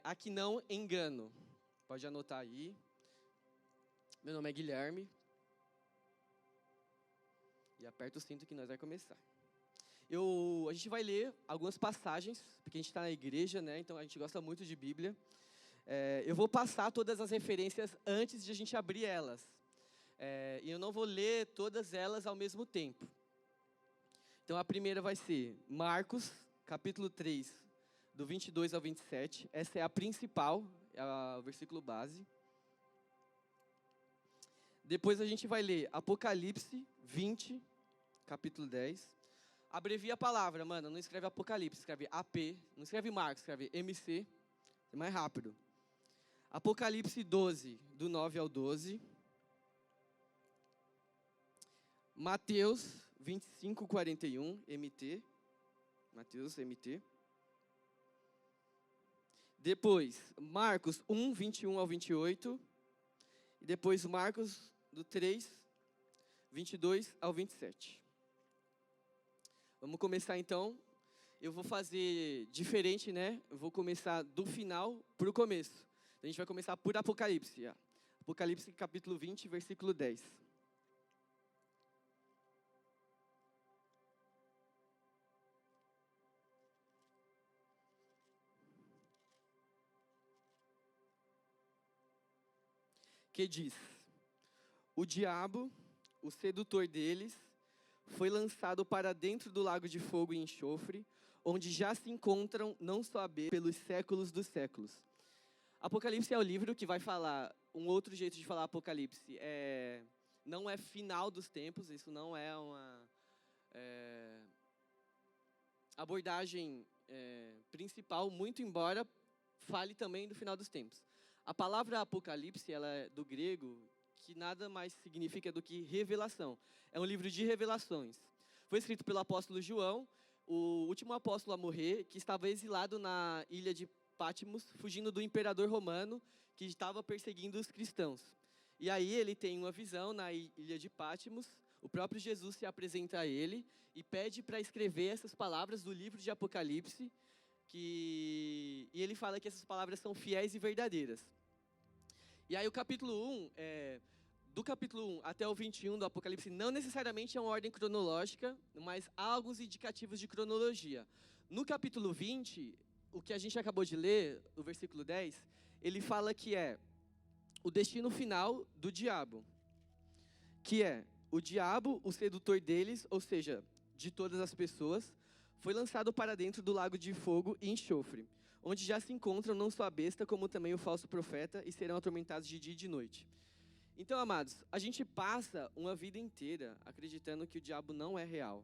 A que não engano. Pode anotar aí. Meu nome é Guilherme. E aperta o cinto que nós vamos começar. A gente vai ler algumas passagens, porque a gente está na igreja, né? Então a gente gosta muito de Bíblia. Eu vou passar todas as referências antes de a gente abrir elas. E eu não vou ler todas elas ao mesmo tempo. Então a primeira vai ser Marcos, capítulo 3, do 22 ao 27. Essa é a principal, é o versículo base. Depois a gente vai ler Apocalipse 20, capítulo 10. Abrevia a palavra, mano, não escreve Apocalipse, escreve AP. Não escreve Marcos, escreve MC. É mais rápido. Apocalipse 12, do 9 ao 12. Mateus 25, 41, MT. Mateus, MT. Depois, Marcos 1, 21 ao 28. E depois, Marcos do 3, 22 ao 27. Vamos começar então. Eu vou fazer diferente, né? Eu vou começar do final para o começo. A gente vai começar por Apocalipse. Apocalipse capítulo 20, versículo 10. Que diz: o diabo, o sedutor deles, foi lançado para dentro do lago de fogo e enxofre, onde já se encontram não só a besta pelos séculos dos séculos. Apocalipse é o livro que vai falar, um outro jeito de falar Apocalipse, não é final dos tempos, isso não é uma abordagem principal, muito embora fale também do final dos tempos. A palavra Apocalipse, ela é do grego, que nada mais significa do que revelação. É um livro de revelações. Foi escrito pelo apóstolo João, o último apóstolo a morrer, que estava exilado na ilha de Patmos, fugindo do imperador romano, que estava perseguindo os cristãos. E aí ele tem uma visão na ilha de Patmos, o próprio Jesus se apresenta a ele e pede para escrever essas palavras do livro de Apocalipse, e ele fala que essas palavras são fiéis e verdadeiras. E aí o capítulo 1, do capítulo 1 até o 21 do Apocalipse, não necessariamente é uma ordem cronológica, mas há alguns indicativos de cronologia. No capítulo 20, o que a gente acabou de ler, o versículo 10, ele fala que é o destino final do diabo. Que é o diabo, o sedutor deles, ou seja, de todas as pessoas, foi lançado para dentro do lago de fogo e enxofre, onde já se encontram não só a besta, como também o falso profeta, e serão atormentados de dia e de noite. Então, amados, a gente passa uma vida inteira acreditando que o diabo não é real,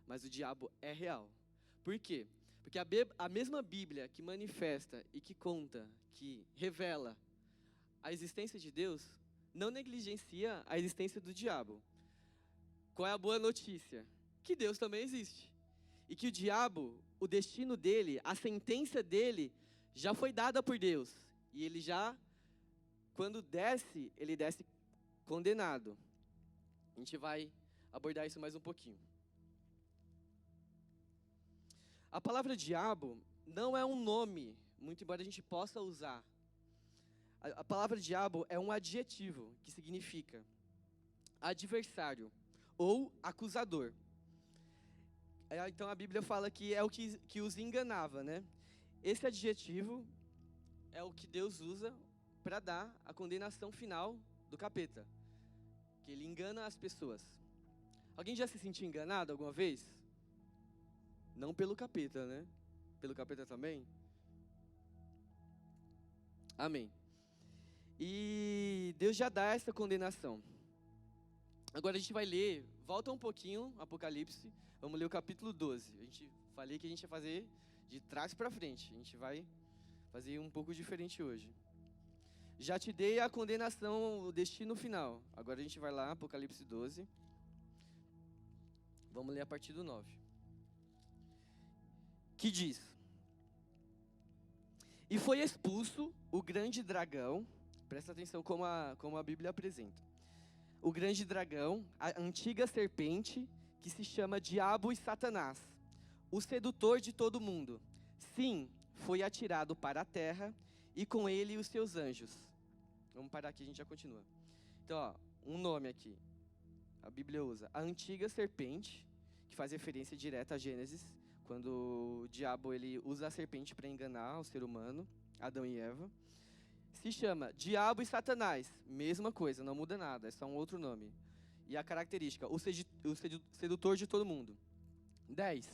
mas o diabo é real. Por quê? Porque a mesma Bíblia que manifesta e que conta, que revela a existência de Deus, não negligencia a existência do diabo. Qual é a boa notícia? Que Deus também existe. E que o diabo, o destino dele, a sentença dele, já foi dada por Deus. E ele já, quando desce, ele desce condenado. A gente vai abordar isso mais um pouquinho. A palavra diabo não é um nome, muito embora a gente possa usar. A palavra diabo é um adjetivo que significa adversário ou acusador. Então a Bíblia fala que é o que os enganava, né? Esse adjetivo é o que Deus usa para dar a condenação final do capeta. Que ele engana as pessoas. Alguém já se sentiu enganado alguma vez? Não pelo capeta, né? Pelo capeta também? Amém. E Deus já dá essa condenação. Agora a gente vai ler, volta um pouquinho, Apocalipse, vamos ler o capítulo 12. Falei que a gente ia fazer de trás para frente, a gente vai fazer um pouco diferente hoje. Já te dei a condenação, o destino final. Agora a gente vai lá, Apocalipse 12. Vamos ler a partir do 9. Que diz: e foi expulso o grande dragão, presta atenção como a Bíblia apresenta. O grande dragão, a antiga serpente, que se chama Diabo e Satanás, o sedutor de todo mundo. Sim, foi atirado para a terra, e com ele os seus anjos. Vamos parar aqui, a gente já continua. Então, ó, um nome aqui. A Bíblia usa a antiga serpente, que faz referência direta a Gênesis, quando o diabo ele usa a serpente para enganar o ser humano, Adão e Eva. Se chama Diabo e Satanás, mesma coisa, não muda nada, é só um outro nome. E a característica, o sedutor de todo mundo. 10.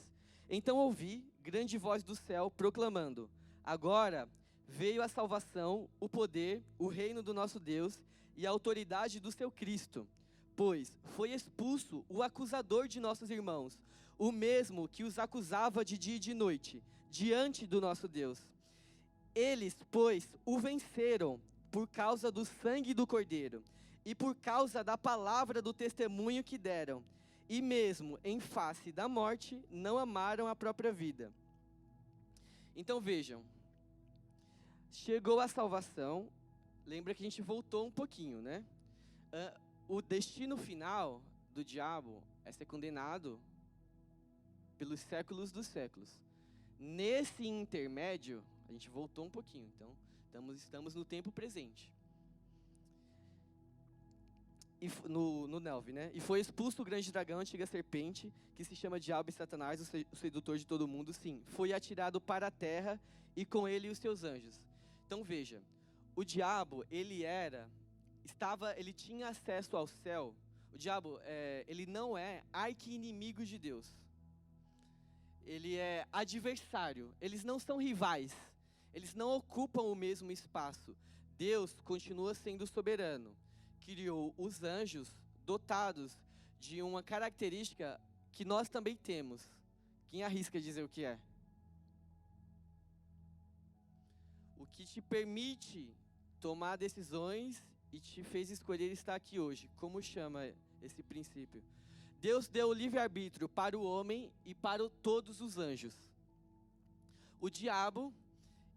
Então ouvi grande voz do céu proclamando: agora veio a salvação, o poder, o reino do nosso Deus e a autoridade do seu Cristo. Pois foi expulso o acusador de nossos irmãos, o mesmo que os acusava de dia e de noite, diante do nosso Deus. Eles, pois, o venceram por causa do sangue do Cordeiro e por causa da palavra do testemunho que deram. E mesmo em face da morte, não amaram a própria vida. Então vejam, chegou a salvação, lembra que a gente voltou um pouquinho, né? O destino final do diabo é ser condenado pelos séculos dos séculos. Nesse intermédio, a gente voltou um pouquinho, então estamos no tempo presente. E no 9, né? E foi expulso o grande dragão, a antiga serpente, que se chama Diabo e Satanás, o sedutor de todo mundo, sim. Foi atirado para a terra e com ele os seus anjos. Então veja, o diabo, ele tinha acesso ao céu. O diabo, ele não é arqui-inimigo de Deus. Ele é adversário. Eles não são rivais. Eles não ocupam o mesmo espaço. Deus continua sendo soberano. Criou os anjos dotados de uma característica que nós também temos. Quem arrisca dizer o que é? O que te permite tomar decisões e te fez escolher estar aqui hoje. Como chama esse princípio? Deus deu o livre-arbítrio para o homem e para todos os anjos. O diabo,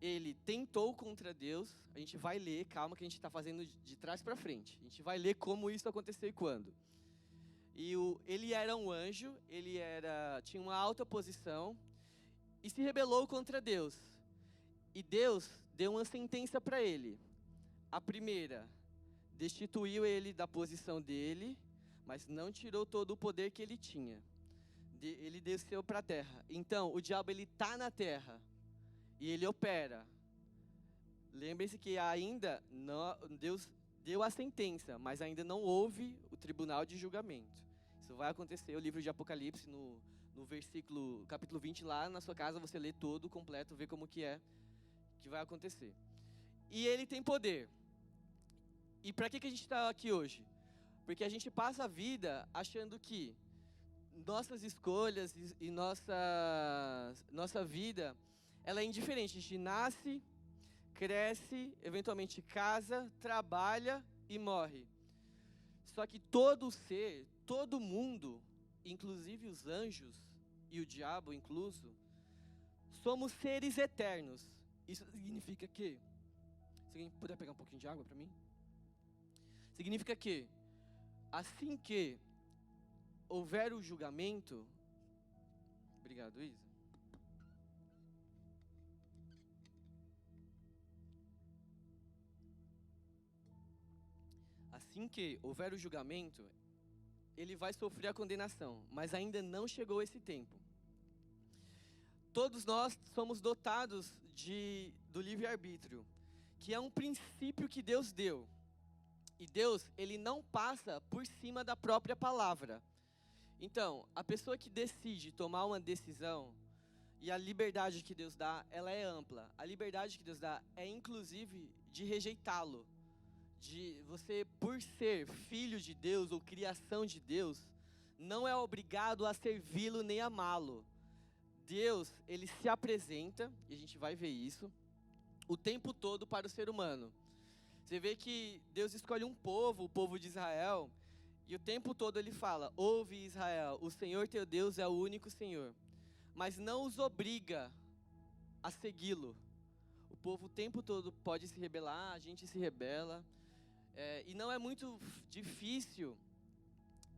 ele tentou contra Deus. A gente vai ler, calma que a gente está fazendo de trás para frente. A gente vai ler como isso aconteceu e quando. E ele era um anjo, tinha uma alta posição e se rebelou contra Deus. E Deus deu uma sentença para ele. A primeira, destituiu ele da posição dele, mas não tirou todo o poder que ele tinha. Ele desceu para a terra. Então, o diabo ele está na terra e ele opera. Lembre-se que ainda não, Deus deu a sentença, mas ainda não houve o tribunal de julgamento. Isso vai acontecer, o livro de Apocalipse, no versículo, capítulo 20, lá na sua casa, você lê todo, completo, vê como que vai acontecer. E ele tem poder. E para que a gente está aqui hoje? Porque a gente passa a vida achando que nossas escolhas e nossa vida, ela é indiferente. A gente nasce, cresce, eventualmente casa, trabalha e morre. Só que todo ser, todo mundo, inclusive os anjos e o diabo incluso, somos seres eternos. Isso significa que... Se alguém puder pegar um pouquinho de água para mim? Significa que, assim que houver o julgamento... Obrigado, Isa. Assim que houver o julgamento, ele vai sofrer a condenação, mas ainda não chegou esse tempo. Todos nós somos dotados do livre-arbítrio, que é um princípio que Deus deu. E Deus, ele não passa por cima da própria palavra. Então, a pessoa que decide tomar uma decisão, e a liberdade que Deus dá, ela é ampla. A liberdade que Deus dá é, inclusive, de rejeitá-lo. De você, por ser filho de Deus ou criação de Deus, não é obrigado a servi-lo nem amá-lo. Deus, ele se apresenta, e a gente vai ver isso, o tempo todo para o ser humano. Você vê que Deus escolhe um povo, o povo de Israel, e o tempo todo ele fala: ouve Israel, o Senhor teu Deus é o único Senhor. Mas não os obriga a segui-lo. O povo o tempo todo pode se rebelar, a gente se rebela. E não é muito difícil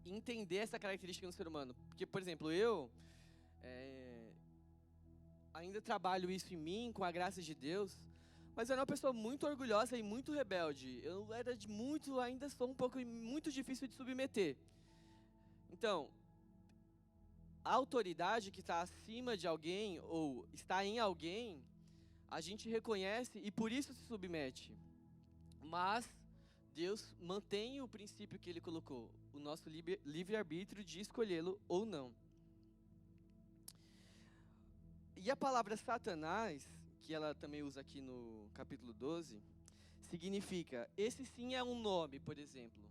entender essa característica no ser humano. Porque, por exemplo, eu ainda trabalho isso em mim, com a graça de Deus, Mas eu era uma pessoa muito orgulhosa e muito rebelde. Eu era ainda sou um pouco muito difícil de submeter. Então, a autoridade que está acima de alguém ou está em alguém, a gente reconhece e por isso se submete. Mas Deus mantém o princípio que Ele colocou, o nosso livre-arbítrio de escolhê-lo ou não. E a palavra Satanás, que ela também usa aqui no capítulo 12, significa, esse sim é um nome, por exemplo.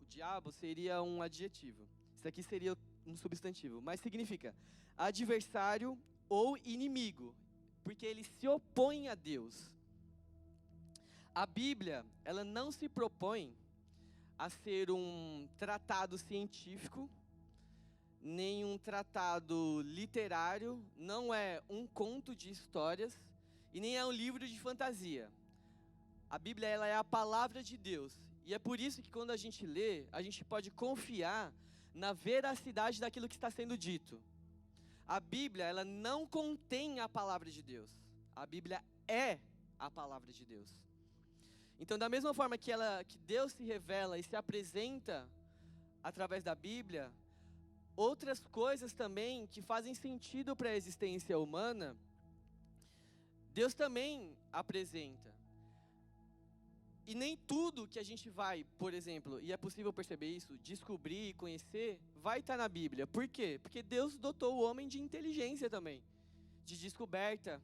O diabo seria um adjetivo. Isso aqui seria um substantivo, mas significa adversário ou inimigo, porque ele se opõe a Deus. A Bíblia, ela não se propõe a ser um tratado científico, nem um tratado literário, não é um conto de histórias e nem é um livro de fantasia. A Bíblia, ela é a palavra de Deus. E é por isso que quando a gente lê, a gente pode confiar na veracidade daquilo que está sendo dito. A Bíblia, ela não contém a palavra de Deus. A Bíblia é a palavra de Deus. Então, da mesma forma que Deus se revela e se apresenta através da Bíblia, outras coisas também que fazem sentido para a existência humana, Deus também apresenta. E nem tudo que a gente vai, por exemplo, e é possível perceber isso, descobrir e conhecer, vai estar na Bíblia. Por quê? Porque Deus dotou o homem de inteligência também, de descoberta.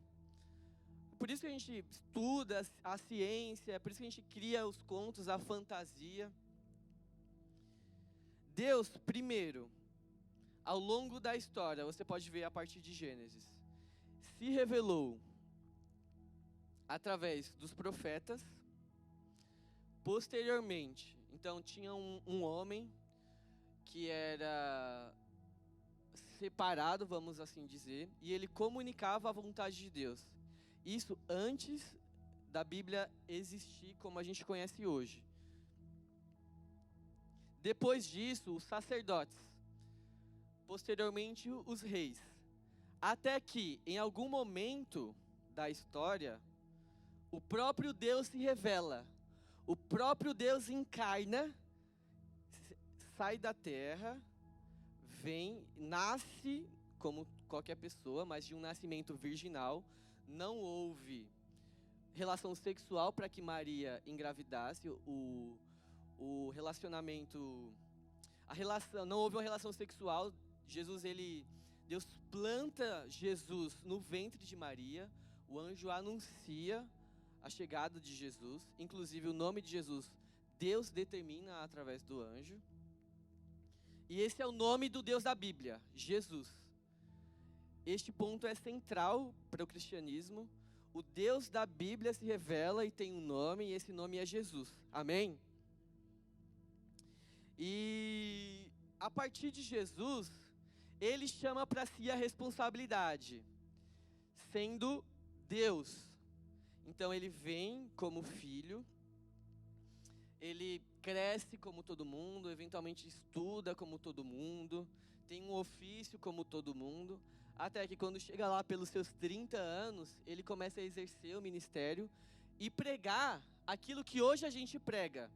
Por isso que a gente estuda a ciência, por isso que a gente cria os contos, a fantasia. Deus, primeiro, ao longo da história, você pode ver a partir de Gênesis, se revelou através dos profetas. Posteriormente, então tinha um homem que era separado, vamos assim dizer, e ele comunicava a vontade de Deus. Isso antes da Bíblia existir como a gente conhece hoje. Depois disso, os sacerdotes. Posteriormente, os reis. Até que, em algum momento da história, o próprio Deus se revela. O próprio Deus encarna, sai da terra, vem, nasce como qualquer pessoa, mas de um nascimento virginal. Não houve relação sexual para que Maria engravidasse. O relacionamento, não houve uma relação sexual. Deus planta Jesus no ventre de Maria. O anjo anuncia a chegada de Jesus, inclusive o nome de Jesus, Deus determina através do anjo. E esse é o nome do Deus da Bíblia, Jesus. Este ponto é central para o cristianismo. O Deus da Bíblia se revela e tem um nome, e esse nome é Jesus. Amém? E a partir de Jesus, ele chama para si a responsabilidade, sendo Deus. Então ele vem como filho, ele cresce como todo mundo, eventualmente estuda como todo mundo, tem um ofício como todo mundo, até que quando chega lá pelos seus 30 anos, ele começa a exercer o ministério e pregar aquilo que hoje a gente prega.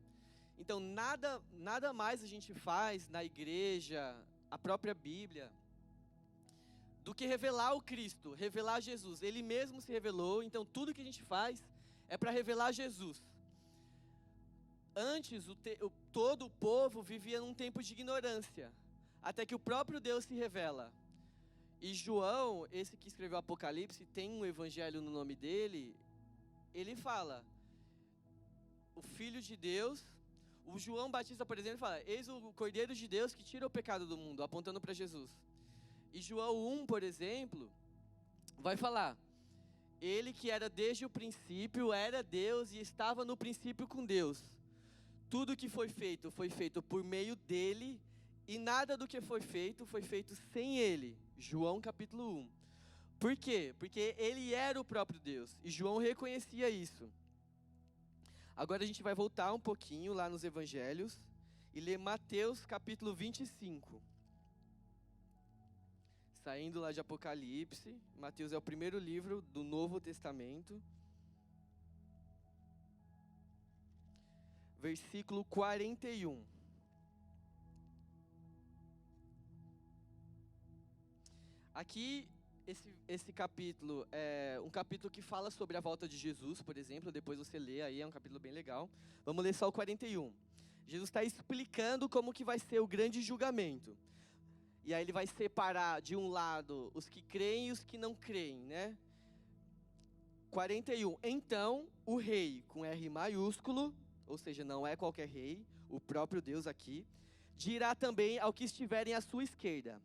Então nada mais a gente faz na igreja, a própria Bíblia, do que revelar o Cristo, revelar Jesus. Ele mesmo se revelou, então tudo que a gente faz é para revelar Jesus. Antes, todo o povo vivia num tempo de ignorância, até que o próprio Deus se revela. E João, esse que escreveu Apocalipse, tem um evangelho no nome dele, ele fala, o Filho de Deus. O João Batista, por exemplo, fala, eis o Cordeiro de Deus que tira o pecado do mundo, apontando para Jesus. E João 1, por exemplo, vai falar, ele que era desde o princípio, era Deus e estava no princípio com Deus. Tudo que foi feito por meio dele, e nada do que foi feito sem ele. João capítulo 1. Por quê? Porque ele era o próprio Deus, e João reconhecia isso. Agora a gente vai voltar um pouquinho lá nos evangelhos, e ler Mateus capítulo 25. Saindo lá de Apocalipse, Mateus é o primeiro livro do Novo Testamento. versículo 41. Aqui, esse capítulo é um capítulo que fala sobre a volta de Jesus, por exemplo. Depois você lê aí, é um capítulo bem legal. Vamos ler só o 41. Jesus está explicando como que vai ser o grande julgamento. E aí ele vai separar de um lado os que creem e os que não creem, né? 41. Então, o rei, com R maiúsculo, ou seja, não é qualquer rei, o próprio Deus aqui, dirá também ao que estiverem à sua esquerda: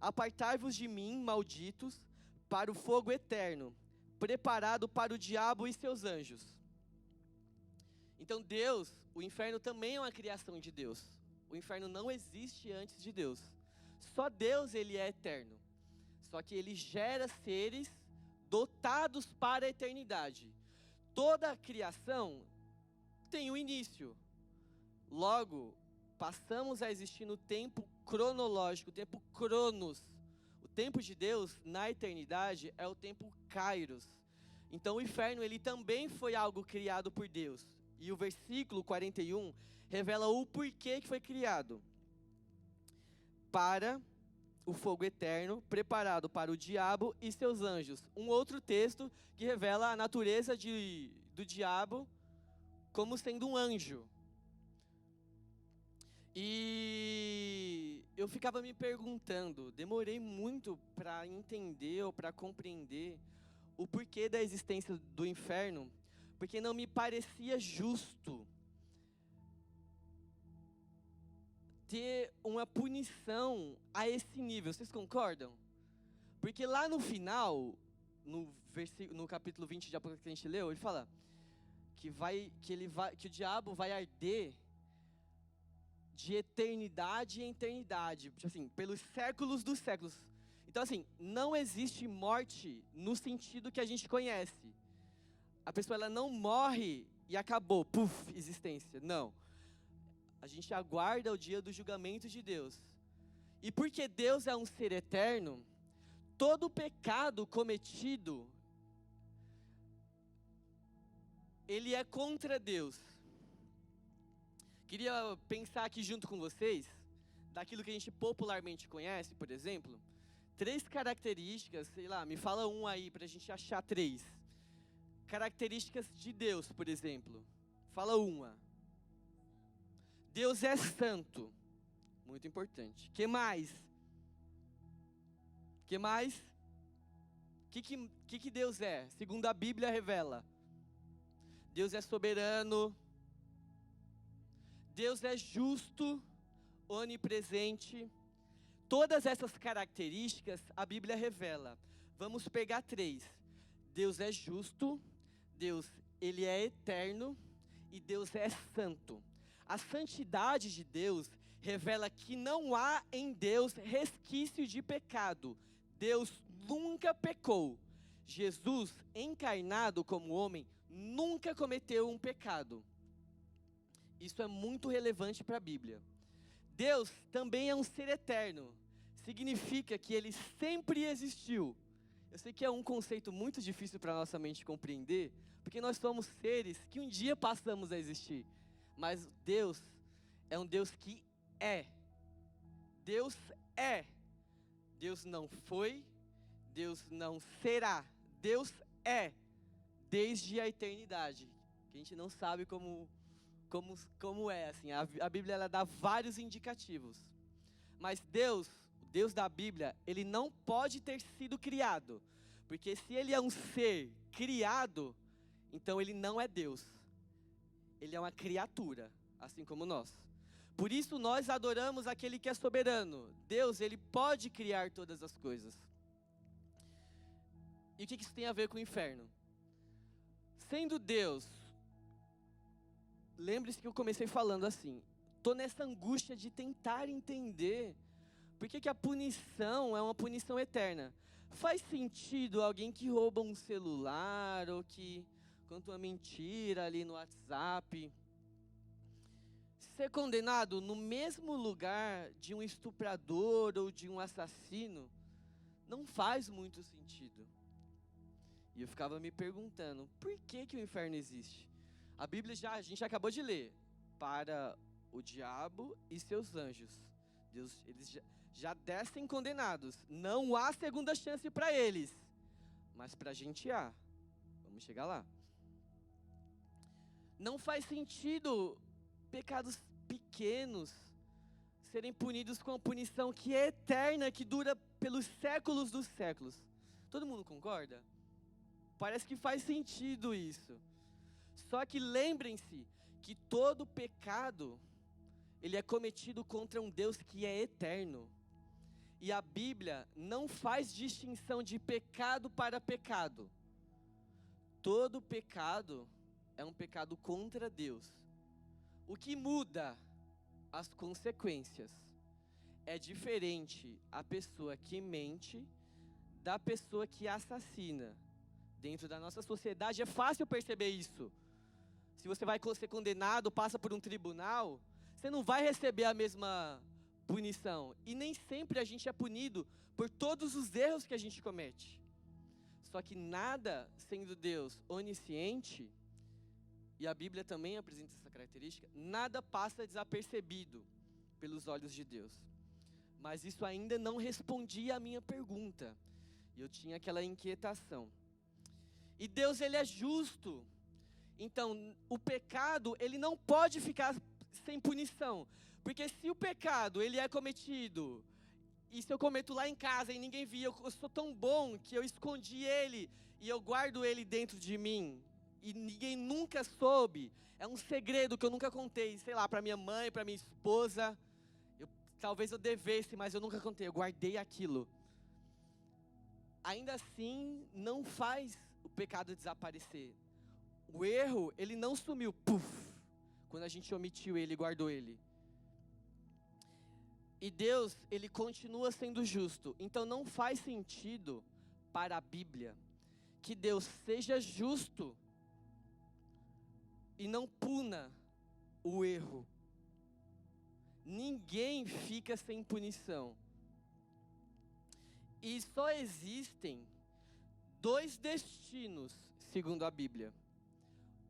apartai-vos de mim, malditos, para o fogo eterno, preparado para o diabo e seus anjos. Então Deus, o inferno também é uma criação de Deus. O inferno não existe antes de Deus. Só Deus, ele é eterno. Só que ele gera seres dotados para a eternidade. Toda a criação tem um início. Logo, passamos a existir no tempo cronológico, o tempo cronos. O tempo de Deus na eternidade é o tempo kairos. Então o inferno, ele também foi algo criado por Deus. E o versículo 41 revela o porquê que foi criado. Para o fogo eterno, preparado para o diabo e seus anjos. Um outro texto que revela a natureza do diabo como sendo um anjo. E eu ficava me perguntando, demorei muito para entender ou para compreender o porquê da existência do inferno, porque não me parecia justo ter uma punição a esse nível. Vocês concordam? Porque lá no final, no capítulo 20 de Apocalipse que a gente leu, ele fala que o diabo vai arder de eternidade em eternidade, assim, pelos séculos dos séculos. Então, assim, não existe morte no sentido que a gente conhece. A pessoa, ela não morre e acabou, puf, existência. Não. A gente aguarda o dia do julgamento de Deus. E porque Deus é um ser eterno, todo pecado cometido, ele é contra Deus. Queria pensar aqui junto com vocês, daquilo que a gente popularmente conhece, por exemplo, 3 características, sei lá, me fala um aí pra gente achar 3. Características de Deus, por exemplo. Fala uma. Deus é santo. Muito importante. Que mais? Que mais? Que Deus é? Segundo a Bíblia revela. Deus é soberano. Deus é justo, onipresente. Todas essas características a Bíblia revela. Vamos pegar 3. Deus é justo, Deus, ele é eterno e Deus é santo. A santidade de Deus revela que não há em Deus resquício de pecado. Deus nunca pecou. Jesus, encarnado como homem, nunca cometeu um pecado. Isso é muito relevante para a Bíblia. Deus também é um ser eterno. Significa que ele sempre existiu. Eu sei que é um conceito muito difícil para a nossa mente compreender, porque nós somos seres que um dia passamos a existir. Mas Deus é um Deus que é. Deus é. Deus não foi, Deus não será. Deus é, desde a eternidade. Que a gente não sabe como é, assim. A Bíblia, ela dá vários indicativos. Mas Deus, o Deus da Bíblia, ele não pode ter sido criado. Porque se ele é um ser criado, então ele não é Deus. Ele é uma criatura, assim como nós. Por isso nós adoramos aquele que é soberano. Deus, ele pode criar todas as coisas. E o que isso tem a ver com o inferno? Sendo Deus, lembre-se que eu comecei falando assim, estou nessa angústia de tentar entender por que a punição é uma punição eterna. Faz sentido alguém que rouba um celular ou que conta uma mentira ali no WhatsApp ser condenado no mesmo lugar de um estuprador ou de um assassino? Não faz muito sentido. E eu ficava me perguntando, por que o inferno existe? A Bíblia a gente acabou de ler. para o diabo e seus anjos. Eles já descem condenados. Não há segunda chance para eles. Mas para a gente há. Vamos chegar lá. Não faz sentido pecados pequenos serem punidos com a punição que é eterna, que dura pelos séculos dos séculos. Todo mundo concorda? Parece que faz sentido isso. Só que lembrem-se que todo pecado, ele é cometido contra um Deus que é eterno. E a Bíblia não faz distinção de pecado para pecado. Todo pecado é um pecado contra Deus. O que muda as consequências. É diferente a pessoa que mente da pessoa que assassina. Dentro da nossa sociedade é fácil perceber isso. Se você vai ser condenado, passa por um tribunal, você não vai receber a mesma punição. E nem sempre a gente é punido por todos os erros que a gente comete. Só que nada, sendo Deus onisciente, e a Bíblia também apresenta essa característica, nada passa desapercebido pelos olhos de Deus. Mas isso ainda não respondia a minha pergunta. E eu tinha aquela inquietação. E Deus, ele é justo. Então, o pecado, ele não pode ficar sem punição. Porque se o pecado, ele é cometido, e se eu cometo lá em casa e ninguém via, eu sou tão bom que eu escondi ele e eu guardo ele dentro de mim, e ninguém nunca soube, é um segredo que eu nunca contei, sei lá, para minha mãe, para minha esposa, talvez eu devesse, mas eu nunca contei, eu guardei aquilo. Ainda assim, não faz o pecado desaparecer. O erro, ele não sumiu, puf, quando a gente omitiu ele e guardou ele. E Deus, ele continua sendo justo. Então não faz sentido para a Bíblia que Deus seja justo e não puna o erro. Ninguém fica sem punição. E só existem 2 destinos, segundo a Bíblia.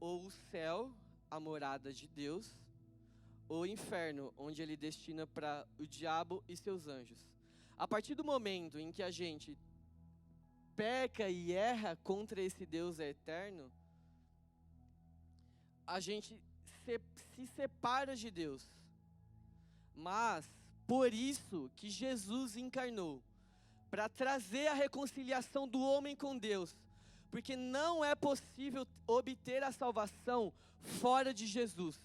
Ou o céu, a morada de Deus, ou o inferno, onde ele destina para o diabo e seus anjos. A partir do momento em que a gente peca e erra contra esse Deus eterno, a gente se separa de Deus. Mas, por isso que Jesus encarnou, para trazer a reconciliação do homem com Deus. Porque não é possível obter a salvação fora de Jesus.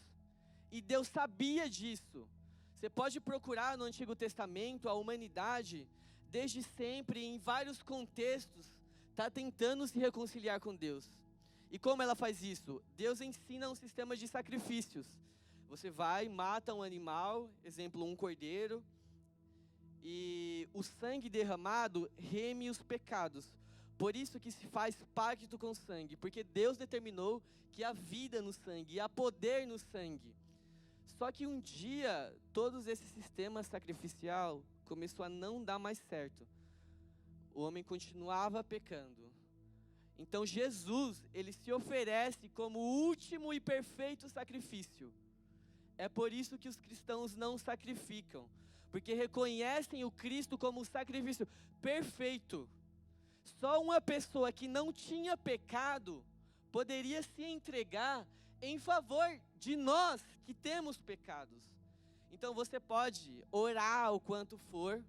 E Deus sabia disso. Você pode procurar no Antigo Testamento, a humanidade, desde sempre, em vários contextos, está tentando se reconciliar com Deus. E como ela faz isso? Deus ensina um sistema de sacrifícios. Você vai, mata um animal, exemplo, um cordeiro, e o sangue derramado reme os pecados. Por isso que se faz pacto com o sangue, porque Deus determinou que há vida no sangue, há poder no sangue. Só que um dia, todos esse sistema sacrificial começou a não dar mais certo. O homem continuava pecando. Então Jesus, ele se oferece como o último e perfeito sacrifício. É por isso que os cristãos não sacrificam, porque reconhecem o Cristo como um sacrifício perfeito. Só uma pessoa que não tinha pecado poderia se entregar em favor de nós que temos pecados. Então você pode orar o quanto for,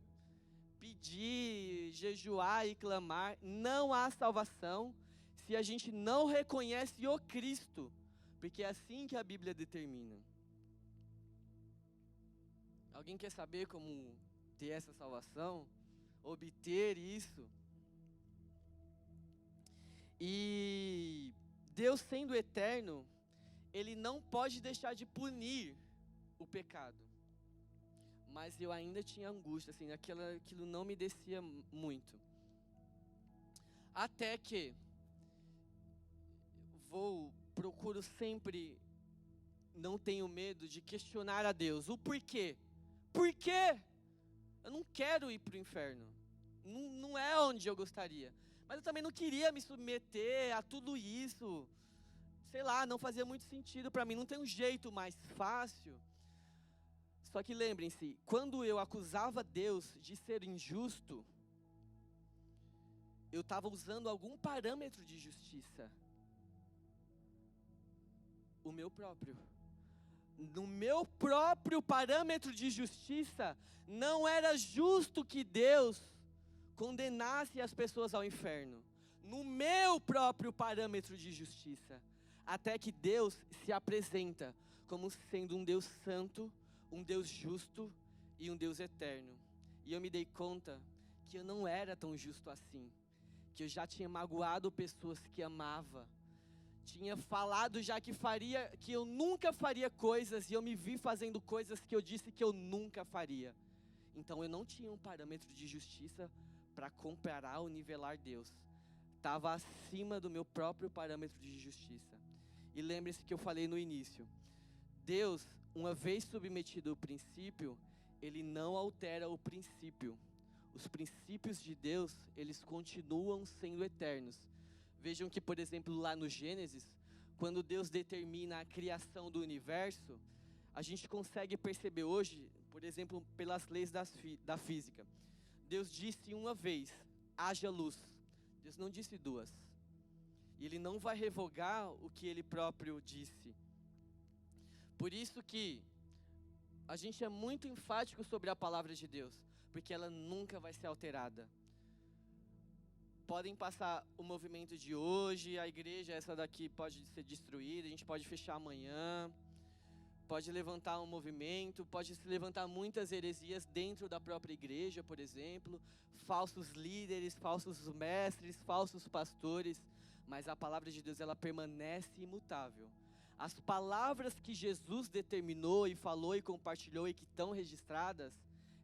pedir, jejuar e clamar, não há salvação se a gente não reconhece o Cristo, porque é assim que a Bíblia determina. Alguém quer saber como ter essa salvação? Obter isso? E Deus, sendo eterno, ele não pode deixar de punir o pecado. Mas eu ainda tinha angústia, assim, aquilo não me descia muito. Até que procuro sempre, não tenho medo de questionar a Deus. O porquê? Por quê? Eu não quero ir para o inferno. Não é onde eu gostaria. Mas eu também não queria me submeter a tudo isso. sei lá, não fazia muito sentido para mim, não tem um jeito mais fácil. Só que lembrem-se, quando eu acusava Deus de ser injusto, eu estava usando algum parâmetro de justiça. O meu próprio. No meu próprio parâmetro de justiça, não era justo que Deus condenasse as pessoas ao inferno. No meu próprio parâmetro de justiça. Até que Deus se apresenta como sendo um Deus santo, um Deus justo e um Deus eterno. E eu me dei conta que eu não era tão justo assim. Que eu já tinha magoado pessoas que amava. Tinha falado já que eu nunca faria coisas, e eu me vi fazendo coisas que eu disse que eu nunca faria. Então eu não tinha um parâmetro de justiça para comparar ou nivelar Deus. Estava acima do meu próprio parâmetro de justiça. E lembre-se que eu falei no início. Deus, uma vez submetido ao princípio, Ele não altera o princípio. Os princípios de Deus, eles continuam sendo eternos. Vejam que, por exemplo, lá no Gênesis, quando Deus determina a criação do universo, a gente consegue perceber hoje, por exemplo, pelas leis da física. Deus disse uma vez, haja luz. Deus não disse duas. E Ele não vai revogar o que Ele próprio disse. Por isso que a gente é muito enfático sobre a palavra de Deus, porque ela nunca vai ser alterada. Podem passar o movimento de hoje, a igreja, essa daqui pode ser destruída, a gente pode fechar amanhã, pode levantar um movimento, pode se levantar muitas heresias dentro da própria igreja, por exemplo, falsos líderes, falsos mestres, falsos pastores, mas a palavra de Deus, ela permanece imutável. As palavras que Jesus determinou e falou e compartilhou e que estão registradas,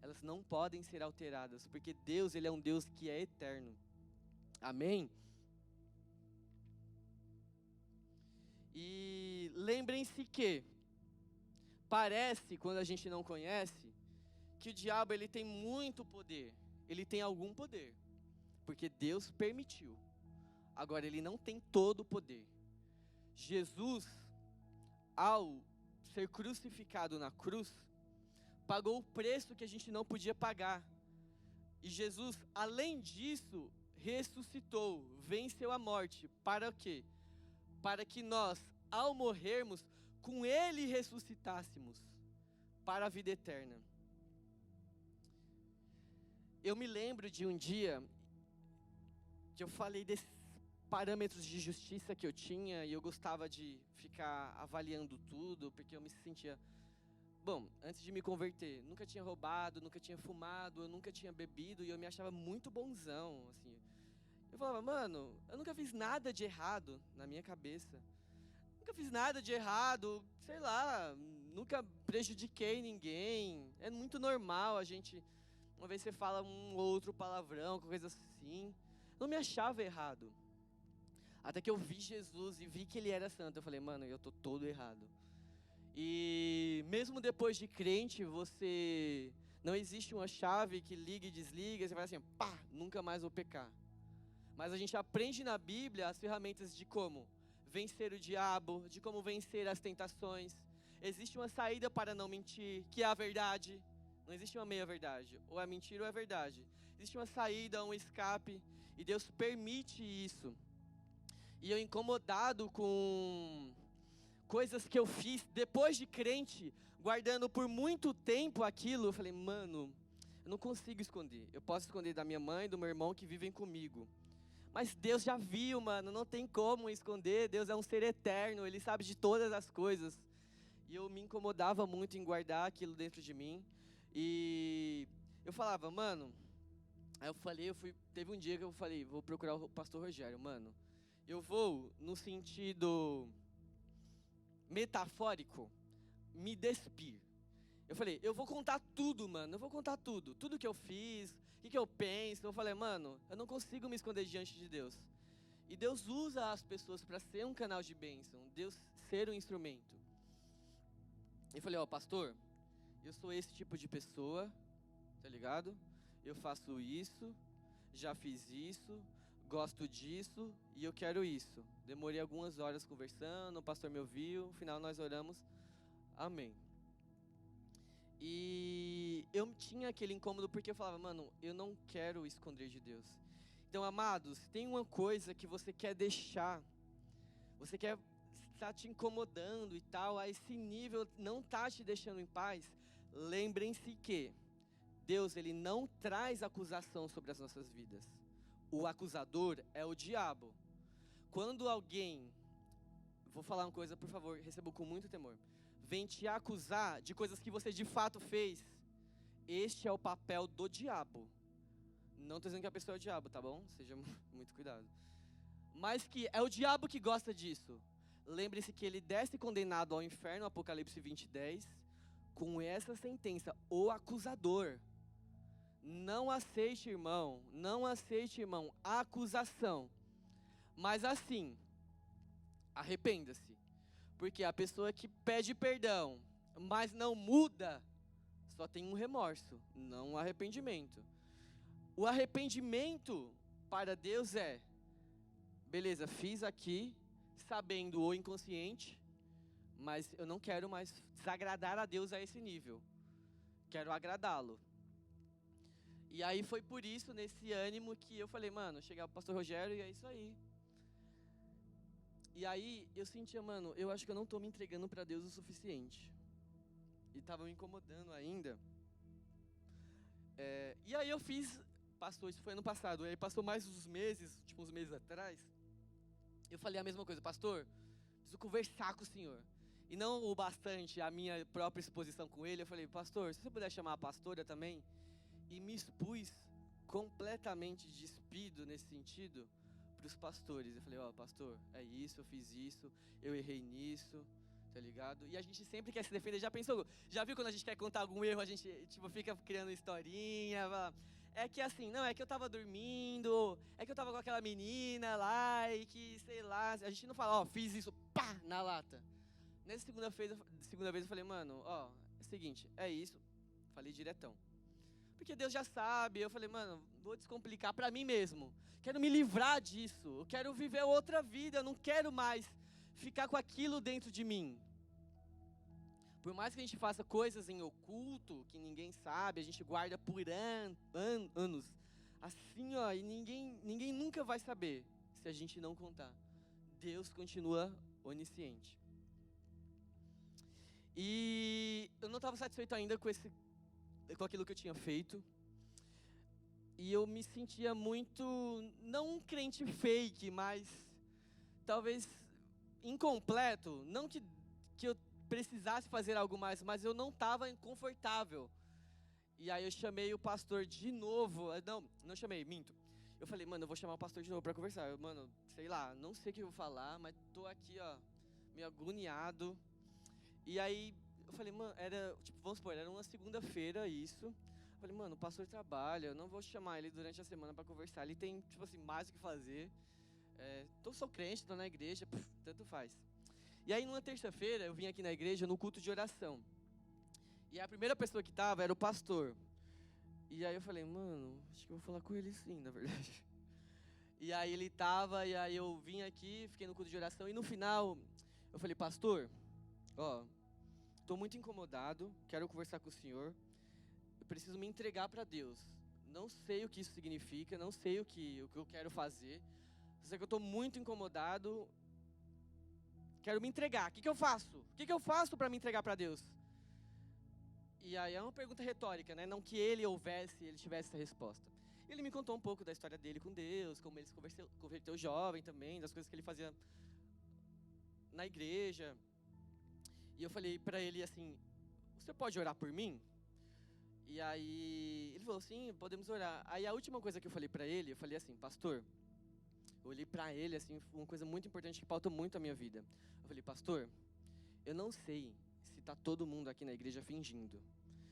elas não podem ser alteradas, porque Deus, Ele é um Deus que é eterno. Amém? E lembrem-se que parece, quando a gente não conhece, que o diabo ele tem muito poder. Ele tem algum poder, porque Deus permitiu. Agora ele não tem todo o poder. Jesus, ao ser crucificado na cruz, pagou o preço que a gente não podia pagar. E Jesus, além disso, ressuscitou, venceu a morte. Para o quê? Para que nós, ao morrermos, com Ele ressuscitássemos para a vida eterna. Eu me lembro de um dia que eu falei desses parâmetros de justiça que eu tinha, e eu gostava de ficar avaliando tudo, porque eu me sentia... Bom, antes de me converter, nunca tinha roubado, nunca tinha fumado, eu nunca tinha bebido, e eu me achava muito bonzão, assim. Eu falava, mano, eu nunca fiz nada de errado na minha cabeça. Nunca fiz nada de errado, sei lá, nunca prejudiquei ninguém. É muito normal a gente, uma vez você fala um outro palavrão, coisa assim. Não me achava errado. Até que eu vi Jesus e vi que Ele era santo. Eu falei, mano, eu tô todo errado. E mesmo depois de crente, não existe uma chave que liga e desliga, você vai assim, pá, nunca mais vou pecar. Mas a gente aprende na Bíblia as ferramentas de como vencer o diabo, de como vencer as tentações. Existe uma saída para não mentir, que é a verdade. Não existe uma meia verdade, ou é mentira ou é verdade. Existe uma saída, um escape, e Deus permite isso. E eu incomodado com coisas que eu fiz depois de crente, guardando por muito tempo aquilo, eu falei, mano, eu não consigo esconder. Eu posso esconder da minha mãe e do meu irmão que vivem comigo. Mas Deus já viu, mano, não tem como esconder. Deus é um ser eterno, Ele sabe de todas as coisas. E eu me incomodava muito em guardar aquilo dentro de mim. E eu falava, mano, teve um dia que eu falei, vou procurar o pastor Rogério, mano. Eu vou no sentido metafórico, me despir. Eu falei, eu vou contar tudo, mano, eu vou contar tudo. Tudo que eu fiz, o que eu penso. Eu falei, mano, eu não consigo me esconder diante de Deus. E Deus usa as pessoas para ser um canal de bênção, Deus ser um instrumento. Eu falei, pastor, eu sou esse tipo de pessoa, tá ligado? Eu faço isso, já fiz isso, gosto disso e eu quero isso. Demorei algumas horas conversando, o pastor me ouviu, no final nós oramos, amém. E eu tinha aquele incômodo porque eu falava, mano, eu não quero esconder de Deus. Então, amados, tem uma coisa que você quer deixar, você quer estar te incomodando e tal, a esse nível não está te deixando em paz. Lembrem-se que Deus, ele não traz acusação sobre as nossas vidas. O acusador é o diabo. Quando alguém, vou falar uma coisa, por favor, receba com muito temor, vem te acusar de coisas que você de fato fez, este é o papel do diabo. Não estou dizendo que a pessoa é o diabo, tá bom? Seja muito cuidado. Mas que é o diabo que gosta disso. Lembre-se que ele desce condenado ao inferno, Apocalipse 20:10, com essa sentença, o acusador. Não aceite, irmão, a acusação. Mas assim, arrependa-se. Porque a pessoa que pede perdão, mas não muda, só tem um remorso, não um arrependimento. O arrependimento para Deus é, beleza, fiz aqui, sabendo ou inconsciente, mas eu não quero mais desagradar a Deus a esse nível. Quero agradá-lo. E aí foi por isso, nesse ânimo, que eu falei, mano, chegar pro pastor Rogério e é isso aí. E aí eu sentia, mano, eu acho que eu não tô me entregando para Deus o suficiente. E tava me incomodando ainda. E aí eu fiz, passou, isso foi ano passado, aí passou mais uns meses, tipo uns meses atrás. Eu falei a mesma coisa, pastor, preciso conversar com o senhor. E não o bastante a minha própria exposição com ele, eu falei, pastor, se você puder chamar a pastora também. E me expus completamente despido nesse sentido para os pastores. Eu falei, ó, pastor, é isso, eu fiz isso, eu errei nisso, tá ligado? E a gente sempre quer se defender, já pensou? Já viu quando a gente quer contar algum erro, a gente tipo fica criando historinha, é que assim, não, é que eu tava dormindo, é que eu tava com aquela menina lá e que, sei lá, a gente não fala, ó, fiz isso, pá, na lata. Nessa segunda vez eu falei, mano, ó, é o seguinte, é isso, falei diretão. Porque Deus já sabe, eu falei, mano, vou descomplicar para mim mesmo. Quero me livrar disso, eu quero viver outra vida, eu não quero mais ficar com aquilo dentro de mim. Por mais que a gente faça coisas em oculto, que ninguém sabe, a gente guarda por anos, assim, ó, e ninguém nunca vai saber se a gente não contar. Deus continua onisciente. E eu não estava satisfeito ainda com aquilo que eu tinha feito. E eu me sentia muito, não um crente fake, mas talvez incompleto. Não que eu precisasse fazer algo mais, mas eu não estava confortável. E aí eu chamei o pastor de novo. Não chamei, minto. Eu falei, mano, eu vou chamar o pastor de novo para conversar. Mano, sei lá, não sei o que eu vou falar, mas tô aqui, ó, meio agoniado. E aí eu falei, mano, era, tipo, vamos supor, era uma segunda-feira isso. Eu falei, mano, o pastor trabalha, eu não vou chamar ele durante a semana para conversar. Ele tem, tipo assim, mais o que fazer. Sou crente, tô na igreja, tanto faz. E aí numa terça-feira eu vim aqui na igreja no culto de oração. E a primeira pessoa que tava era o pastor. E aí eu falei, mano, acho que eu vou falar com ele sim, na verdade. E aí ele tava, e aí eu vim aqui, fiquei no culto de oração. E no final eu falei, pastor, ó, estou muito incomodado, quero conversar com o senhor. Eu preciso me entregar para Deus. Não sei o que isso significa, não sei o que eu quero fazer. Só que eu estou muito incomodado. Quero me entregar. O que eu faço? O que eu faço para me entregar para Deus? E aí é uma pergunta retórica, né? Não que ele tivesse essa resposta. Ele me contou um pouco da história dele com Deus, como ele se converteu jovem também, das coisas que ele fazia na igreja. E eu falei para ele assim, você pode orar por mim? E aí ele falou, sim, podemos orar. Aí a última coisa que eu falei para ele, eu falei assim, pastor, eu olhei para ele assim, uma coisa muito importante que pauta muito a minha vida. Eu falei, pastor, eu não sei se está todo mundo aqui na igreja fingindo.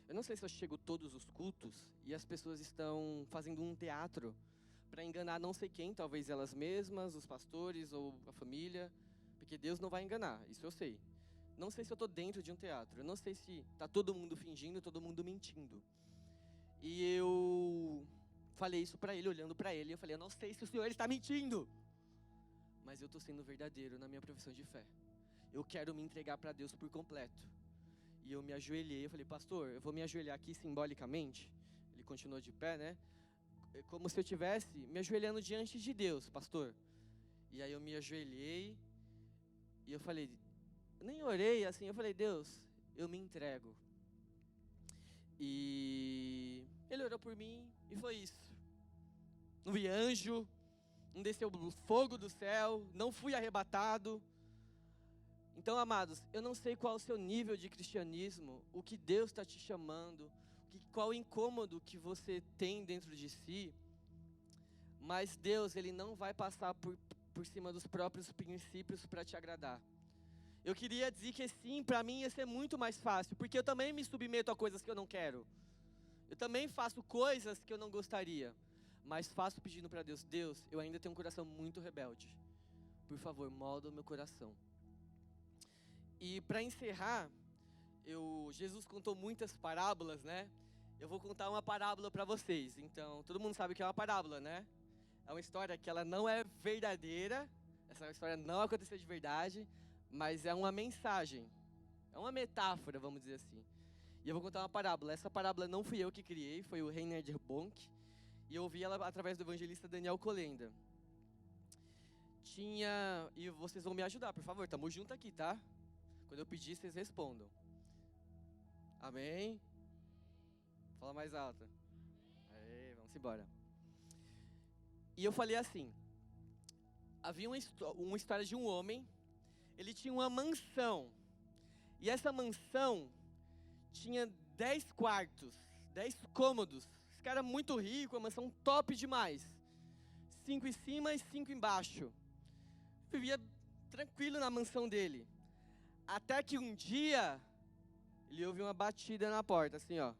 Eu não sei se eu chego todos os cultos e as pessoas estão fazendo um teatro para enganar não sei quem, talvez elas mesmas, os pastores ou a família, porque Deus não vai enganar, isso eu sei. Não sei se eu estou dentro de um teatro, eu não sei se está todo mundo fingindo, todo mundo mentindo. E eu falei isso para ele, olhando para ele. Eu falei, eu não sei se o senhor está mentindo, mas eu estou sendo verdadeiro na minha profissão de fé. Eu quero me entregar para Deus por completo. E eu me ajoelhei, eu falei, pastor, eu vou me ajoelhar aqui simbolicamente. Ele continuou de pé, né? Como se eu estivesse me ajoelhando diante de Deus, pastor. E aí eu me ajoelhei e eu falei, nem orei assim, eu falei, Deus, eu me entrego. E ele orou por mim e foi isso. Não vi anjo, não desceu fogo do céu, não fui arrebatado. Então, amados, eu não sei qual é o seu nível de cristianismo, o que Deus está te chamando, qual o incômodo que você tem dentro de si, mas Deus, Ele não vai passar por cima dos próprios princípios para te agradar. Eu queria dizer que sim, para mim ia ser muito mais fácil, porque eu também me submeto a coisas que eu não quero. Eu também faço coisas que eu não gostaria, mas faço pedindo para Deus, Deus, eu ainda tenho um coração muito rebelde. Por favor, molda o meu coração. E para encerrar, Jesus contou muitas parábolas, né? Eu vou contar uma parábola para vocês. Então, todo mundo sabe o que é uma parábola, né? É uma história que ela não é verdadeira, essa história não aconteceu de verdade, mas é uma mensagem, é uma metáfora, vamos dizer assim. E eu vou contar uma parábola. Essa parábola não fui eu que criei, foi o Reinhard Bonk, e eu ouvi ela através do evangelista Daniel Kolenda. E vocês vão me ajudar, por favor, tamo junto aqui, tá? Quando eu pedir, vocês respondam. Amém? Fala mais alto. Aê, vamos embora. E eu falei assim, havia uma história de um homem, ele tinha uma mansão, e essa mansão tinha 10 quartos, 10 cômodos. Esse cara muito rico, uma mansão top demais. 5 em cima e 5 embaixo. Vivia tranquilo na mansão dele. Até que um dia, ele ouviu uma batida na porta, assim, ó.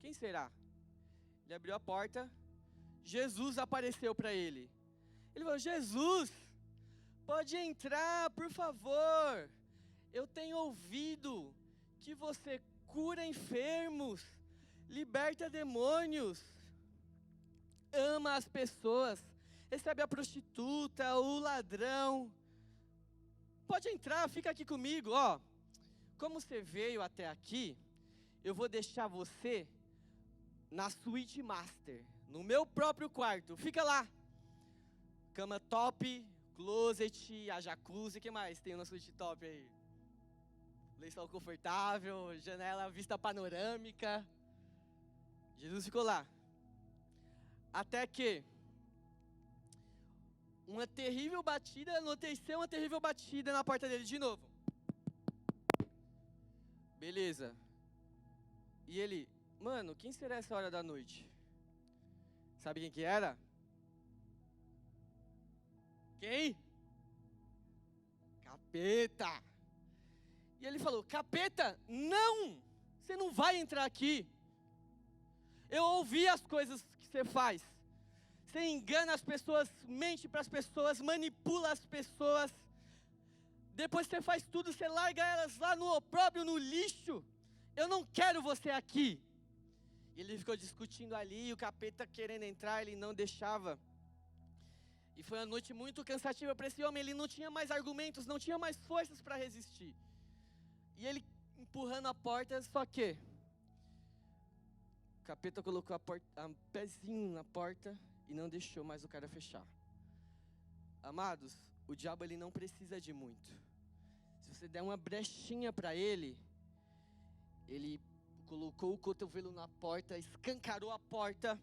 Quem será? Ele abriu a porta, Jesus apareceu para ele. Ele falou, Jesus, pode entrar, por favor. Eu tenho ouvido que você cura enfermos, liberta demônios, ama as pessoas, recebe a prostituta, o ladrão. Pode entrar, fica aqui comigo, ó. Como você veio até aqui, eu vou deixar você na suíte master, no meu próprio quarto. Fica lá. Cama top, closet, a jacuzzi, o que mais tem na suíte top aí? Lençol confortável, janela vista panorâmica. Jesus ficou lá. Até que uma terrível batida, anoiteceu uma terrível batida na porta dele de novo. Beleza. E ele, mano, quem será essa hora da noite? Sabe quem que era? Quem? Capeta. E ele falou, capeta, não, você não vai entrar aqui. Eu ouvi as coisas que você faz. Você engana as pessoas, mente para as pessoas, manipula as pessoas. Depois você faz tudo, você larga elas lá no opróbrio, no lixo. Eu não quero você aqui. E ele ficou discutindo ali, o capeta querendo entrar, ele não deixava. E foi uma noite muito cansativa para esse homem, ele não tinha mais argumentos, não tinha mais forças para resistir. E ele empurrando a porta, só que o capeta colocou um pezinho na porta e não deixou mais o cara fechar. Amados, o diabo ele não precisa de muito. Se você der uma brechinha para ele colocou o cotovelo na porta, escancarou a porta,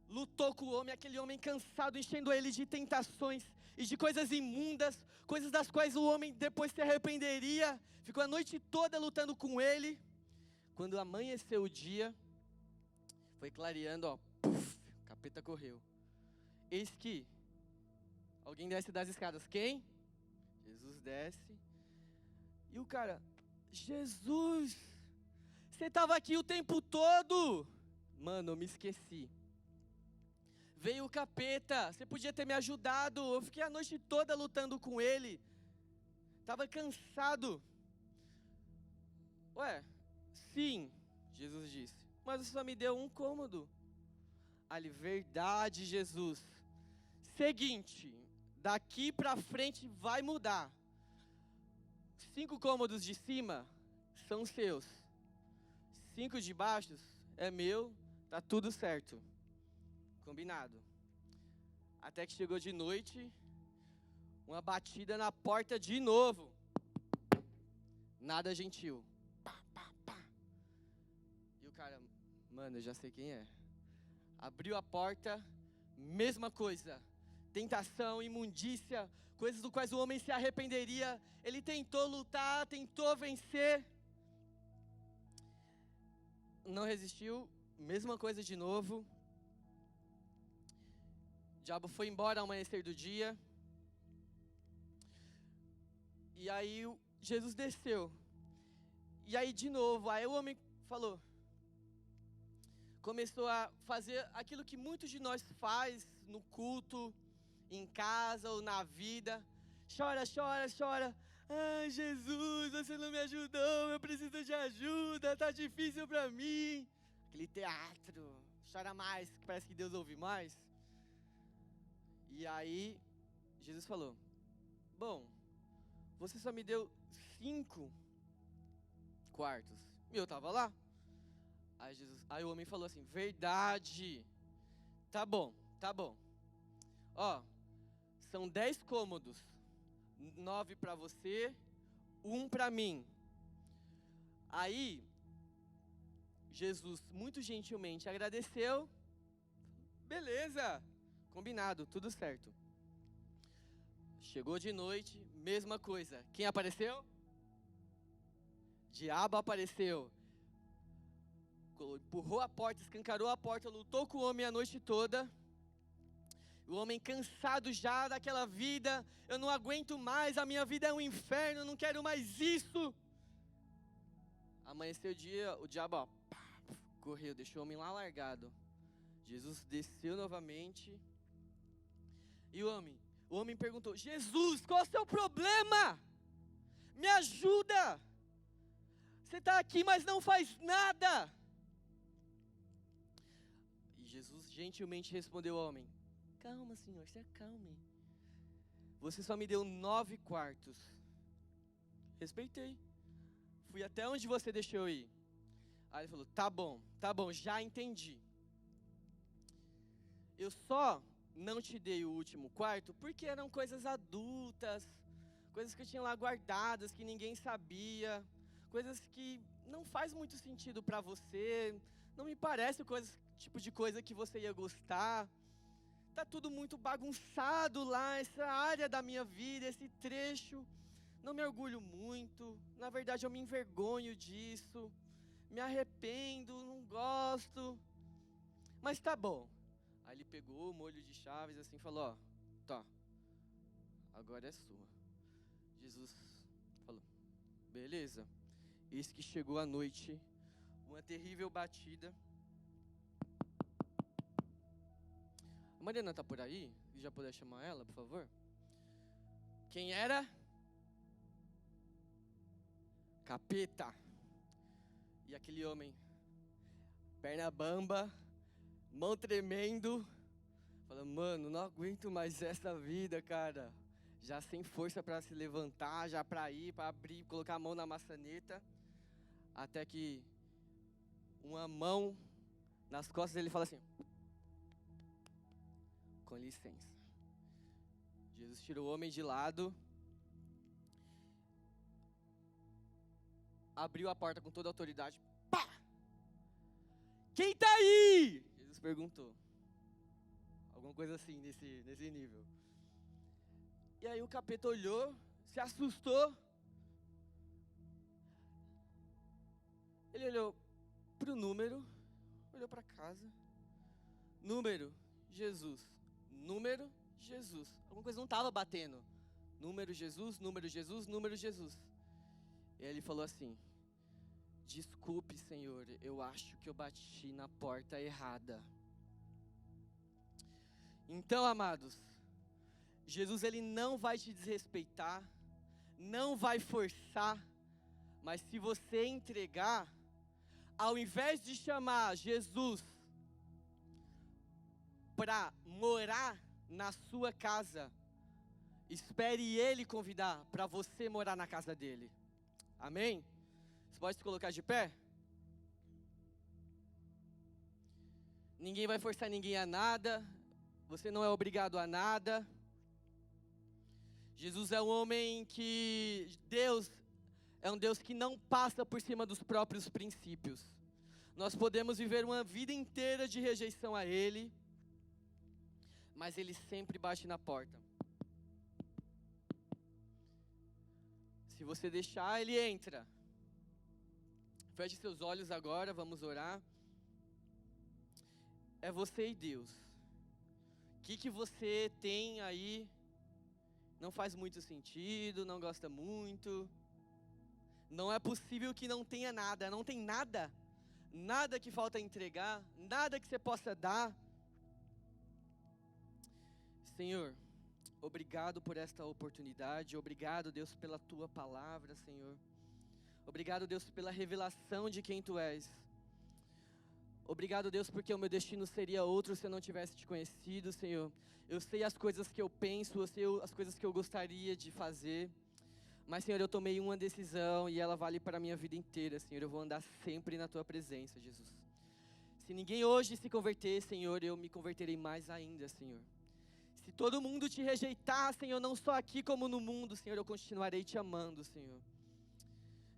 lutou com o homem, aquele homem cansado, enchendo ele de tentações e de coisas imundas, coisas das quais o homem depois se arrependeria. Ficou a noite toda lutando com ele. Quando amanheceu o dia, foi clareando, ó, puff, o capeta correu. Eis que alguém desce das escadas. Quem? Jesus desce. E o cara, Jesus, você estava aqui o tempo todo. Mano, eu me esqueci. Veio o capeta, você podia ter me ajudado. Eu fiquei a noite toda lutando com ele. Estava cansado. Ué, sim, Jesus disse: mas você só me deu um cômodo. Ali, verdade, Jesus. Seguinte, daqui pra frente vai mudar. 5 cômodos de cima são seus. 5 de baixo é meu, tá tudo certo. Combinado. Até que chegou de noite, uma batida na porta de novo. Nada gentil. Pá, pá, pá. E o cara, mano, eu já sei quem é. Abriu a porta, mesma coisa. Tentação, imundícia, coisas do quais o homem se arrependeria. Ele tentou lutar, tentou vencer. Não resistiu, mesma coisa de novo. O diabo foi embora ao amanhecer do dia. E aí Jesus desceu. E aí de novo, aí o homem falou. Começou a fazer aquilo que muitos de nós faz no culto, em casa ou na vida. Chora, chora, chora. Ai, Jesus, você não me ajudou, eu preciso de ajuda, tá difícil pra mim. Aquele teatro, chora mais, que parece que Deus ouve mais. E aí, Jesus falou, bom, você só me deu 5 quartos, e eu tava lá. Aí o homem falou assim, verdade, tá bom. Ó, são 10 cômodos, 9 para você, 1 para mim. Aí, Jesus muito gentilmente agradeceu, beleza, combinado, tudo certo. Chegou de noite, mesma coisa. Quem apareceu? Diabo apareceu. Empurrou a porta, escancarou a porta, lutou com o homem a noite toda. O homem cansado já daquela vida, eu não aguento mais, a minha vida é um inferno, eu não quero mais isso. Amanheceu o dia, o diabo ó, correu, deixou o homem lá largado. Jesus desceu novamente. E o homem perguntou, Jesus, qual é o seu problema? Me ajuda. Você está aqui, mas não faz nada. E Jesus gentilmente respondeu ao homem, calma, senhor, se acalme. Você só me deu 9 quartos. Respeitei. Fui até onde você deixou eu ir. Aí ele falou, tá bom, já entendi. Eu só não te dei o último quarto porque eram coisas adultas, coisas que eu tinha lá guardadas, que ninguém sabia, coisas que não faz muito sentido para você, não me parece tipo de coisa que você ia gostar. Tá tudo muito bagunçado lá, essa área da minha vida, esse trecho. Não me orgulho muito, na verdade eu me envergonho disso, me arrependo, não gosto, mas tá bom. Aí ele pegou o molho de chaves assim e falou, ó, tá, agora é sua. Jesus falou, beleza. Eis que chegou a noite, uma terrível batida. A Mariana tá por aí? Se já puder chamar ela, por favor. Quem era? Capeta. E aquele homem, perna bamba, mão tremendo, falando, mano, não aguento mais essa vida, cara. Já sem força para se levantar, já para ir, para abrir, colocar a mão na maçaneta. Até que uma mão nas costas dele fala assim, com licença. Jesus tirou o homem de lado, abriu a porta com toda a autoridade. Pá! Quem tá aí? Jesus perguntou. Alguma coisa assim, nesse nível. E aí o capeta olhou, se assustou. Ele olhou pro número, olhou para casa. Número, Jesus. Número, Jesus. Alguma coisa não estava batendo. Número, Jesus, número, Jesus, número, Jesus. E aí ele falou assim, desculpe, Senhor, eu acho que eu bati na porta errada. Então, amados, Jesus ele não vai te desrespeitar, não vai forçar, mas se você entregar, ao invés de chamar Jesus para morar na sua casa, espere Ele convidar para você morar na casa dele. Amém? Você pode se colocar de pé? Ninguém vai forçar ninguém a nada. Você não é obrigado a nada. Jesus é um homem que... Deus é um Deus que não passa por cima dos próprios princípios. Nós podemos viver uma vida inteira de rejeição a Ele, mas Ele sempre bate na porta. Se você deixar, Ele entra. Feche seus olhos agora, vamos orar. É você e Deus. O que você tem aí? Não faz muito sentido, não gosta muito. Não é possível que não tenha nada. Não tem nada. Nada que falta entregar. Nada que você possa dar. Senhor, obrigado por esta oportunidade. Obrigado, Deus, pela Tua palavra, Senhor. Obrigado, Deus, pela revelação de quem Tu és. Obrigado, Deus, porque o meu destino seria outro se eu não tivesse Te conhecido, Senhor. Eu sei as coisas que eu penso, eu sei as coisas que eu gostaria de fazer. Mas, Senhor, eu tomei uma decisão e ela vale para a minha vida inteira, Senhor. Eu vou andar sempre na Tua presença, Jesus. Se ninguém hoje se converter, Senhor, eu me converterei mais ainda, Senhor. Se todo mundo Te rejeitar, Senhor, não só aqui como no mundo, Senhor, eu continuarei Te amando, Senhor.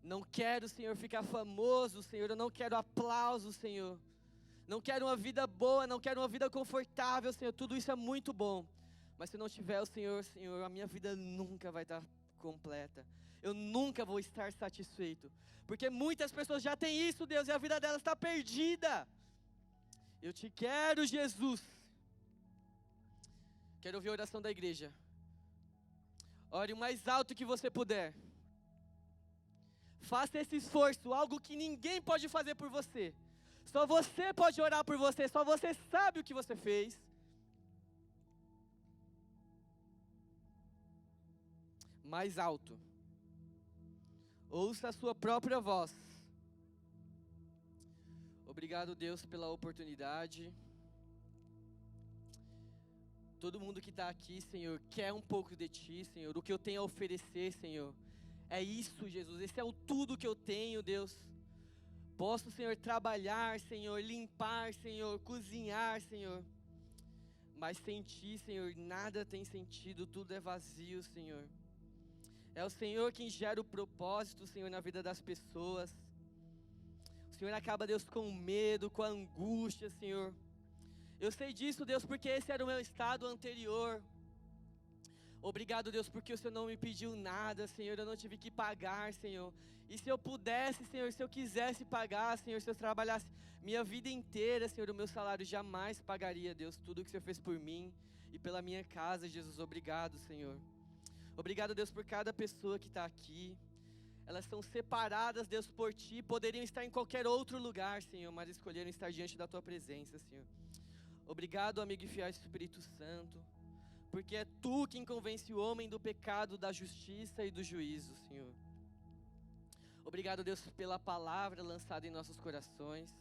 Não quero, Senhor, ficar famoso, Senhor. Eu não quero aplauso, Senhor. Não quero uma vida boa, não quero uma vida confortável, Senhor. Tudo isso é muito bom. Mas se não tiver o Senhor, Senhor, a minha vida nunca vai estar completa. Eu nunca vou estar satisfeito. Porque muitas pessoas já têm isso, Deus, e a vida delas está perdida. Eu Te quero, Jesus. Quero ouvir a oração da igreja. Ore o mais alto que você puder. Faça esse esforço, algo que ninguém pode fazer por você. Só você pode orar por você, só você sabe o que você fez. Mais alto. Ouça a sua própria voz. Obrigado, Deus, pela oportunidade. Todo mundo que está aqui, Senhor, quer um pouco de Ti, Senhor. O que eu tenho a oferecer, Senhor, é isso, Jesus. Esse é o tudo que eu tenho, Deus. Posso, Senhor, trabalhar, Senhor, limpar, Senhor, cozinhar, Senhor. Mas sem Ti, Senhor, nada tem sentido, tudo é vazio, Senhor. É o Senhor quem gera o propósito, Senhor, na vida das pessoas. O Senhor acaba, Deus, com o medo, com a angústia, Senhor. Eu sei disso, Deus, porque esse era o meu estado anterior. Obrigado, Deus, porque o Senhor não me pediu nada, Senhor, eu não tive que pagar, Senhor. E se eu pudesse, Senhor, se eu quisesse pagar, Senhor, se eu trabalhasse minha vida inteira, Senhor, o meu salário jamais pagaria, Deus, tudo que o Senhor fez por mim e pela minha casa, Jesus. Obrigado, Senhor. Obrigado, Deus, por cada pessoa que está aqui. Elas são separadas, Deus, por Ti. Poderiam estar em qualquer outro lugar, Senhor, mas escolheram estar diante da Tua presença, Senhor. Obrigado, amigo e fiel Espírito Santo, porque é Tu quem convence o homem do pecado, da justiça e do juízo, Senhor. Obrigado, Deus, pela palavra lançada em nossos corações,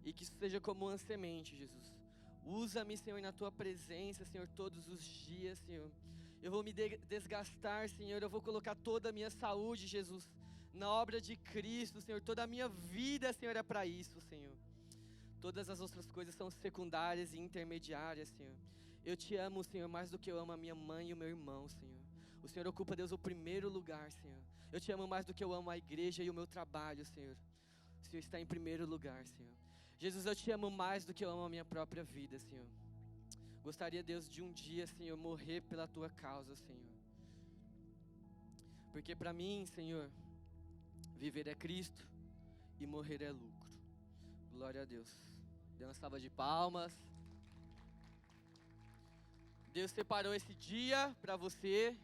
e que isso seja como uma semente, Jesus. Usa-me, Senhor, na Tua presença, Senhor, todos os dias, Senhor. Eu vou me desgastar, Senhor, eu vou colocar toda a minha saúde, Jesus, na obra de Cristo, Senhor. Toda a minha vida, Senhor, é para isso, Senhor. Todas as outras coisas são secundárias e intermediárias, Senhor. Eu Te amo, Senhor, mais do que eu amo a minha mãe e o meu irmão, Senhor. O Senhor ocupa, Deus, o primeiro lugar, Senhor. Eu Te amo mais do que eu amo a igreja e o meu trabalho, Senhor. O Senhor está em primeiro lugar, Senhor. Jesus, eu Te amo mais do que eu amo a minha própria vida, Senhor. Gostaria, Deus, de um dia, Senhor, morrer pela Tua causa, Senhor. Porque para mim, Senhor, viver é Cristo e morrer é lucro. Glória a Deus. Dê uma salva de palmas. Deus separou esse dia para você.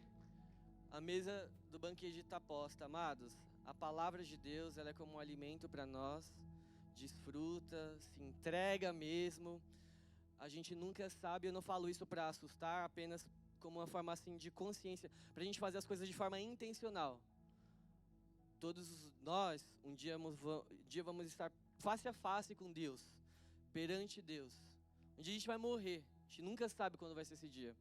A mesa do banquete está posta, amados. A palavra de Deus, ela é como um alimento para nós. Desfruta, se entrega mesmo. A gente nunca sabe, eu não falo isso para assustar, apenas como uma forma assim de consciência, para a gente fazer as coisas de forma intencional. Todos nós, um dia vamos estar face a face com Deus, perante Deus. Um dia a gente vai morrer, a gente nunca sabe quando vai ser esse dia.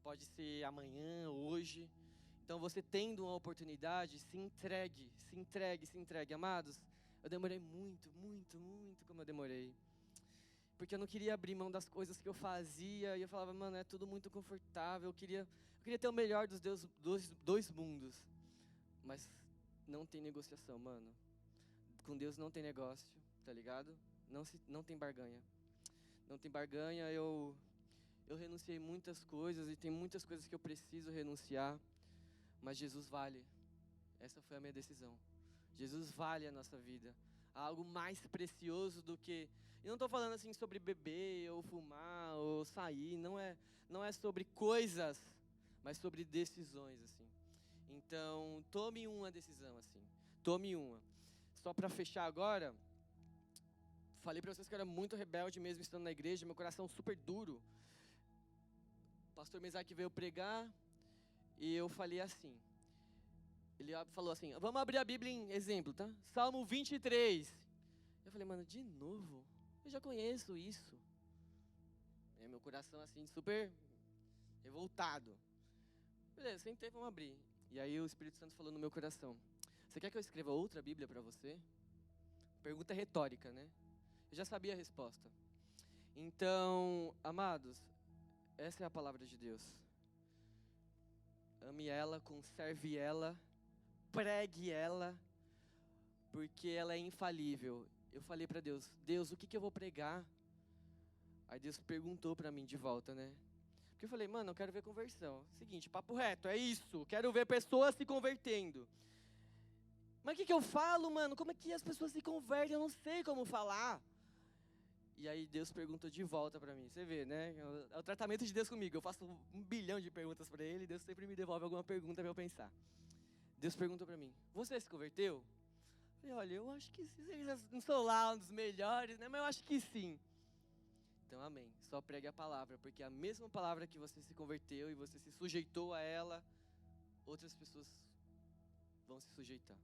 Pode ser amanhã, hoje. Então você tendo uma oportunidade, se entregue, se entregue, se entregue. Amados, eu demorei muito como eu demorei. Porque eu não queria abrir mão das coisas que eu fazia. E eu falava, mano, é tudo muito confortável. Eu queria ter o melhor dos dois mundos. Mas não tem negociação, mano. Com Deus não tem negócio, tá ligado? Não tem barganha. Não tem barganha, eu renunciei muitas coisas. E tem muitas coisas que eu preciso renunciar. Mas Jesus vale. Essa foi a minha decisão. Jesus vale a nossa vida. Há algo mais precioso do que... Eu não estou falando assim sobre beber, ou fumar, ou sair. Não é sobre coisas, mas sobre decisões, assim. Então, tome uma decisão, assim. Tome uma. Só para fechar agora, falei para vocês que eu era muito rebelde mesmo estando na igreja, meu coração super duro. O pastor Mesaque veio pregar e eu falei assim. Ele falou assim, vamos abrir a Bíblia em exemplo, tá? Salmo 23. Eu falei, mano, de novo? Eu já conheço isso. É meu coração assim, super revoltado. Beleza, sentei, vamos abrir. E aí o Espírito Santo falou no meu coração, você quer que eu escreva outra Bíblia para você? Pergunta retórica, né? Eu já sabia a resposta. Então, amados, essa é a palavra de Deus. Ame ela, conserve ela, pregue ela, porque ela é infalível. Eu falei para Deus, Deus, o que eu vou pregar? Aí Deus perguntou para mim de volta, né? Porque eu falei, mano, eu quero ver conversão. Seguinte, papo reto, é isso. Quero ver pessoas se convertendo. Mas o que eu falo, mano? Como é que as pessoas se convertem? Eu não sei como falar. E aí Deus perguntou de volta para mim. Você vê, né? É o tratamento de Deus comigo. Eu faço 1 bilhão de perguntas para Ele e Deus sempre me devolve alguma pergunta para eu pensar. Deus perguntou para mim, você se converteu? Eu falei, olha, eu acho que sim. Não sou lá um dos melhores, né? Mas eu acho que sim. Então, amém. Só pregue a palavra, porque a mesma palavra que você se converteu e você se sujeitou a ela, outras pessoas vão se sujeitar.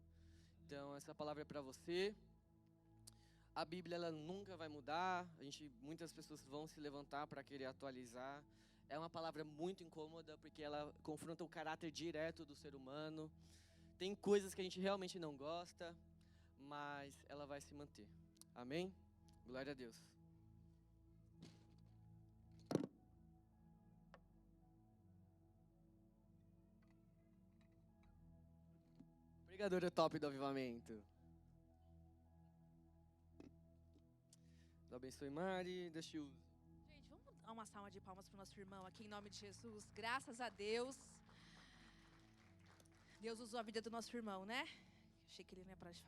Então, essa palavra é para você. A Bíblia, ela nunca vai mudar. Muitas pessoas vão se levantar para querer atualizar. É uma palavra muito incômoda, porque ela confronta o caráter direto do ser humano. Tem coisas que a gente realmente não gosta, mas ela vai se manter. Amém? Glória a Deus. Pregadora top do avivamento. Deus abençoe, Mari. Deus te use. Gente, vamos dar uma salva de palmas para o nosso irmão aqui em nome de Jesus. Graças a Deus. Deus usou a vida do nosso irmão, né? Achei que ele não ia parar de falar.